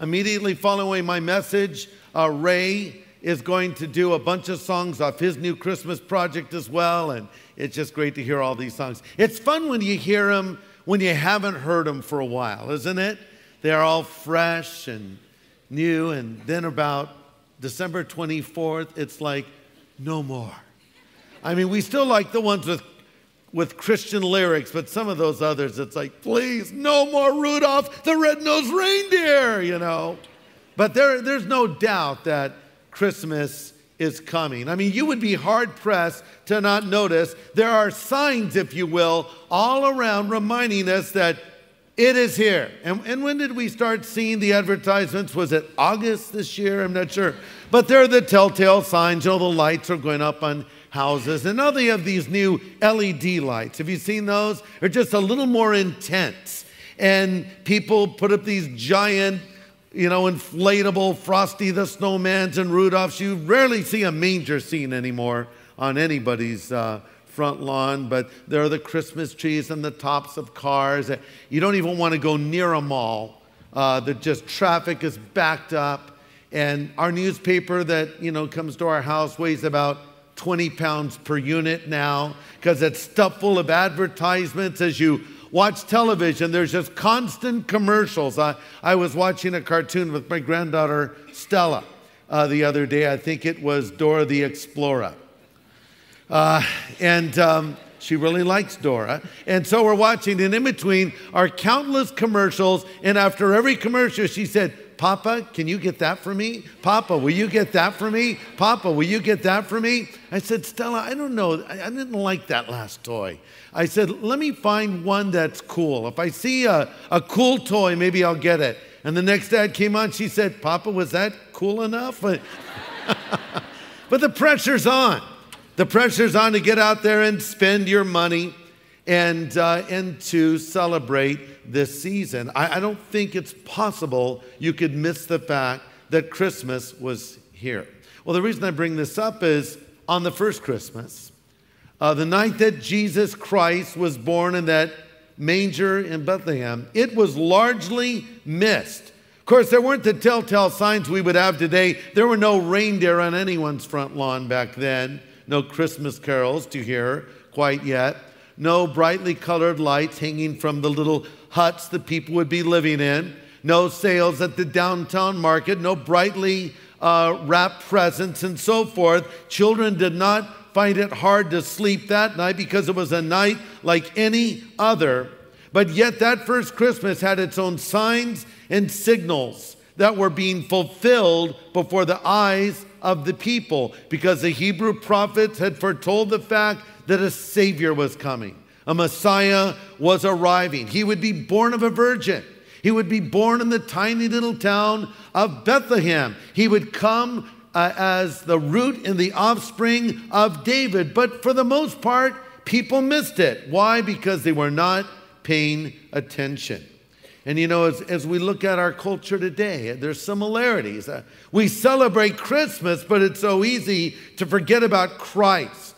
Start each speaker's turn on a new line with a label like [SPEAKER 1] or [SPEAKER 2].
[SPEAKER 1] Immediately following my message, Ray is going to do a bunch of songs off his new Christmas project as well, and it's just great to hear all these songs. It's fun when you hear them when you haven't heard them for a while, isn't it? They're all fresh and new, and then about December 24th, it's like, no more. I mean, we still like the ones with Christian lyrics, but some of those others, it's like, please, no more Rudolph the Red-Nosed Reindeer, you know. But there's no doubt that Christmas is coming. I mean, you would be hard-pressed to not notice there are signs, if you will, all around reminding us that it is here. And when did we start seeing the advertisements? Was it August this year? I'm not sure. But they're the telltale signs. You know, the lights are going up on houses. And now they have these new LED lights. Have you seen those? They're just a little more intense. And people put up these giant, you know, inflatable Frosty the Snowmans and Rudolphs. You rarely see a manger scene anymore on anybody's front lawn, but there are the Christmas trees on the tops of cars. You don't even want to go near them all. Just traffic is backed up. And our newspaper that, you know, comes to our house weighs about 20 pounds per unit now because it's stuffed full of advertisements. As you watch television, there's just constant commercials. I was watching a cartoon with my granddaughter, Stella, the other day. I think it was Dora the Explorer. She really likes Dora. And so we're watching, and in between are countless commercials. And after every commercial, she said, Papa, can you get that for me? Papa, will you get that for me? Papa, will you get that for me? I said, Stella, I don't know. I didn't like that last toy. I said, let me find one that's cool. If I see a cool toy, maybe I'll get it. And the next ad came on. She said, Papa, was that cool enough? But the pressure's on. The pressure's on to get out there and spend your money and to celebrate this season. I don't think it's possible you could miss the fact that Christmas was here. Well, the reason I bring this up is on the first Christmas, the night that Jesus Christ was born in that manger in Bethlehem, it was largely missed. Of course, there weren't the telltale signs we would have today. There were no reindeer on anyone's front lawn back then. No Christmas carols to hear quite yet. No brightly colored lights hanging from the little huts that people would be living in. No sales at the downtown market. No brightly wrapped presents and so forth. Children did not find it hard to sleep that night because it was a night like any other. But yet that first Christmas had its own signs and signals that were being fulfilled before the eyes of the people, because the Hebrew prophets had foretold the fact that a Savior was coming. A Messiah was arriving. He would be born of a virgin. He would be born in the tiny little town of Bethlehem. He would come as the root and the offspring of David. But for the most part, people missed it. Why? Because they were not paying attention. And you know, as we look at our culture today, there's similarities. We celebrate Christmas, but it's so easy to forget about Christ.